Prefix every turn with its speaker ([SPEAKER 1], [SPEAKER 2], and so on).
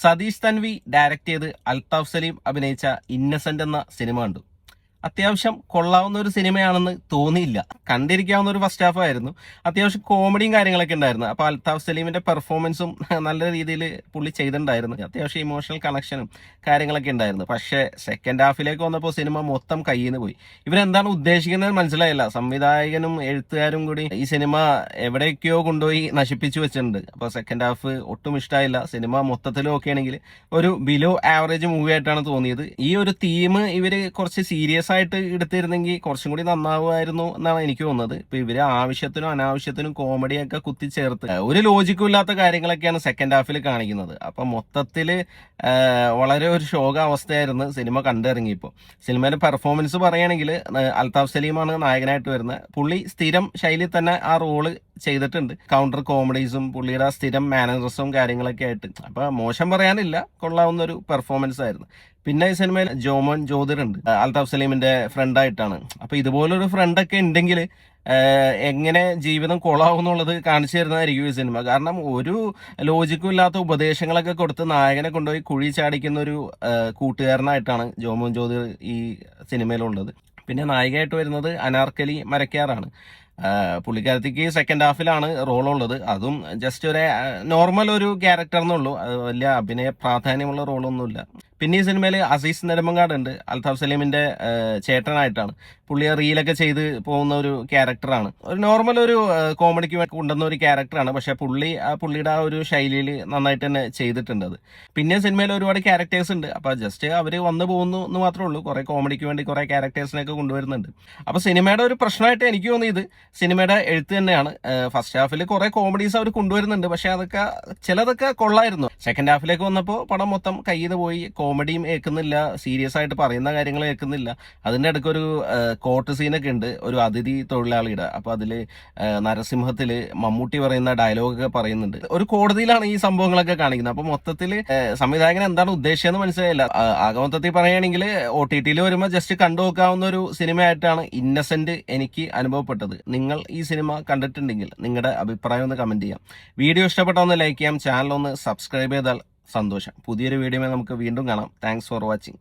[SPEAKER 1] Satheesh Tanvi direct ചെയ്ത് അൽതാഫ് സലീം അഭിനയിച്ച ഇന്നസെന്റ് എന്ന സിനിമ കണ്ടു. അത്യാവശ്യം കൊള്ളാവുന്ന ഒരു സിനിമയാണെന്ന് തോന്നിയില്ല. കണ്ടിരിക്കാവുന്ന ഒരു ഫസ്റ്റ് ഹാഫ് ആയിരുന്നു. അത്യാവശ്യം കോമഡിയും കാര്യങ്ങളൊക്കെ ഉണ്ടായിരുന്നു. അപ്പോൾ അൽതാഫ് സലീമിന്റെ പെർഫോമൻസും നല്ല രീതിയിൽ പുള്ളി ചെയ്തിട്ടുണ്ടായിരുന്നു. അത്യാവശ്യം ഇമോഷണൽ കണക്ഷനും കാര്യങ്ങളൊക്കെ ഉണ്ടായിരുന്നു. പക്ഷേ സെക്കൻഡ് ഹാഫിലേക്ക് വന്നപ്പോൾ സിനിമ മൊത്തം കയ്യിൽ നിന്ന് പോയി. ഇവരെന്താണ് ഉദ്ദേശിക്കുന്നത് മനസ്സിലായില്ല. സംവിധായകനും എഴുത്തുകാരും കൂടി ഈ സിനിമ എവിടേക്കോ കൊണ്ടുപോയി നശിപ്പിച്ചു വെച്ചിട്ടുണ്ട്. അപ്പോൾ സെക്കൻഡ് ഹാഫ് ഒട്ടും ഇഷ്ടമായില്ല. സിനിമ മൊത്തത്തിലും ഒക്കെ ആണെങ്കിൽ ഒരു ബിലോ ആവറേജ് മൂവി ആയിട്ടാണ് തോന്നിയത്. ഈ ഒരു തീം ഇവര് കുറച്ച് സീരിയസ് ആയിട്ട് എടുത്തിരുന്നെങ്കിൽ കുറച്ചും കൂടി നന്നാവുമായിരുന്നു എന്നാണ് എനിക്ക് തോന്നുന്നത്. ഇപ്പൊ ഇവര് ആവശ്യത്തിനും അനാവശ്യത്തിനും കോമഡിയൊക്കെ കുത്തിച്ചേർത്ത് ഒരു ലോജിക്കും ഇല്ലാത്ത കാര്യങ്ങളൊക്കെയാണ് സെക്കൻഡ് ഹാഫിൽ കാണിക്കുന്നത്. അപ്പൊ മൊത്തത്തില് വളരെ ഒരു ശോകാവസ്ഥയായിരുന്നു സിനിമ കണ്ടിറങ്ങിയപ്പോൾ. സിനിമയുടെ പെർഫോമൻസ് പറയുകയാണെങ്കിൽ അൽതാഫ് സലീമാണ് നായകനായിട്ട് വരുന്നത്. പുള്ളി സ്ഥിരം ശൈലി തന്നെ ആ റോള് ചെയ്തിട്ടുണ്ട്. കൗണ്ടർ കോമഡീസും പുള്ളിയുടെ സ്ഥിരം മാനേജർസും കാര്യങ്ങളൊക്കെ ആയിട്ട്. അപ്പൊ മോശം പറയാനില്ല, കൊള്ളാവുന്ന ഒരു പെർഫോമൻസ് ആയിരുന്നു. പിന്നെ ഈ സിനിമയിൽ ജോമോൻ ജ്യോതിർ ഉണ്ട്, അൽതാഫ് സലീമിന്റെ ഫ്രണ്ടായിട്ടാണ്. അപ്പൊ ഇതുപോലൊരു ഫ്രണ്ടൊക്കെ ഉണ്ടെങ്കിൽ എങ്ങനെ ജീവിതം കൊള്ളാവും എന്നുള്ളത് കാണിച്ചു തരുന്നതായിരിക്കും ഈ സിനിമ. കാരണം ഒരു ലോജിക്കും ഇല്ലാത്ത ഉപദേശങ്ങളൊക്കെ കൊടുത്ത് നായകനെ കൊണ്ടുപോയി കുഴി ചാടിക്കുന്ന ഒരു കൂട്ടുകാരനായിട്ടാണ് ജോമോൻ ജ്യോതിർ ഈ സിനിമയിലുള്ളത്. പിന്നെ നായികയായിട്ട് വരുന്നത് അനാർക്കലി മരക്കാറാണ്. പുള്ളിക്കാരത്തിക്ക് സെക്കൻഡ് ഹാഫിലാണ് റോളുള്ളത്. അതും ജസ്റ്റ് ഒരു നോർമൽ ഒരു ക്യാരക്ടർ എന്നുള്ളൂ. വലിയ അഭിനയ പ്രാധാന്യമുള്ള റോളൊന്നുമില്ല. പിന്നെ ഈ സിനിമയിൽ അസീസ് നെടുമങ്ങാട് ഉണ്ട്, അൽതാഫ് സലീമിന്റെ ചേട്ടനായിട്ടാണ്. പുള്ളിയെ റീലൊക്കെ ചെയ്ത് പോകുന്ന ഒരു ക്യാരക്ടറാണ്. ഒരു നോർമൽ ഒരു കോമഡിക്ക് കൊണ്ടുവന്ന ഒരു ക്യാരക്ടറാണ്. പക്ഷെ പുള്ളിയുടെ ആ ഒരു ശൈലിയിൽ നന്നായിട്ട് തന്നെ ചെയ്തിട്ടുണ്ട് അത്. പിന്നെ സിനിമയിൽ ഒരുപാട് ക്യാരക്ടേഴ്സ് ഉണ്ട്. അപ്പൊ ജസ്റ്റ് അവര് വന്നു പോകുന്നു എന്ന് മാത്രമേ ഉള്ളൂ. കുറെ കോമഡിക്ക് വേണ്ടി കുറെ ക്യാരക്ടേഴ്സിനൊക്കെ കൊണ്ടുവരുന്നുണ്ട്. അപ്പൊ സിനിമയുടെ ഒരു പ്രശ്നമായിട്ട് എനിക്ക് തോന്നിയത് സിനിമയുടെ എഴുത്ത് തന്നെയാണ്. ഫസ്റ്റ് ഹാഫിൽ കുറെ കോമഡീസ് അവർ കൊണ്ടുവരുന്നുണ്ട്. പക്ഷെ അതൊക്കെ ചിലതൊക്കെ കൊള്ളായിരുന്നു. സെക്കൻഡ് ഹാഫിലേക്ക് വന്നപ്പോൾ പടം മൊത്തം കയ്യിൽ നിന്ന് പോയി. കോമഡിയും ഏൽക്കുന്നില്ല, സീരിയസ് ആയിട്ട് പറയുന്ന കാര്യങ്ങൾ ഏൽക്കുന്നില്ല. അതിൻ്റെ ഇടയ്ക്ക് ഒരു കോർട്ട് സീനൊക്കെ ഉണ്ട്, ഒരു അതിഥി തൊഴിലാളിയുടെ. അപ്പൊ അതില് നരസിംഹത്തില് മമ്മൂട്ടി പറയുന്ന ഡയലോഗൊക്കെ പറയുന്നുണ്ട്. ഒരു കോടതിയിലാണ് ഈ സംഭവങ്ങളൊക്കെ കാണിക്കുന്നത്. അപ്പൊ മൊത്തത്തില് സംവിധായകൻ എന്താണ് ഉദ്ദേശിച്ചതെന്ന് മനസ്സിലായില്ല. ആകെ മൊത്തത്തിൽ പറയുകയാണെങ്കിൽ OTT-ൽ വരുമ്പോൾ ജസ്റ്റ് കണ്ടു നോക്കാവുന്ന ഒരു സിനിമയായിട്ടാണ് ഇന്നസെന്റ് എനിക്ക് അനുഭവപ്പെട്ടത്. നിങ്ങൾ ഈ സിനിമ കണ്ടിട്ടുണ്ടെങ്കിൽ നിങ്ങളുടെ അഭിപ്രായം ഒന്ന് കമന്റ് ചെയ്യാം. വീഡിയോ ഇഷ്ടപ്പെട്ടാൽ ഒന്ന് ലൈക്ക് ചെയ്യാം. ചാനൽ ഒന്ന് സബ്സ്ക്രൈബ് ചെയ്താൽ സന്തോഷം. പുതിയൊരു വീഡിയോ നമുക്ക് വീണ്ടും കാണാം. Thanks for watching.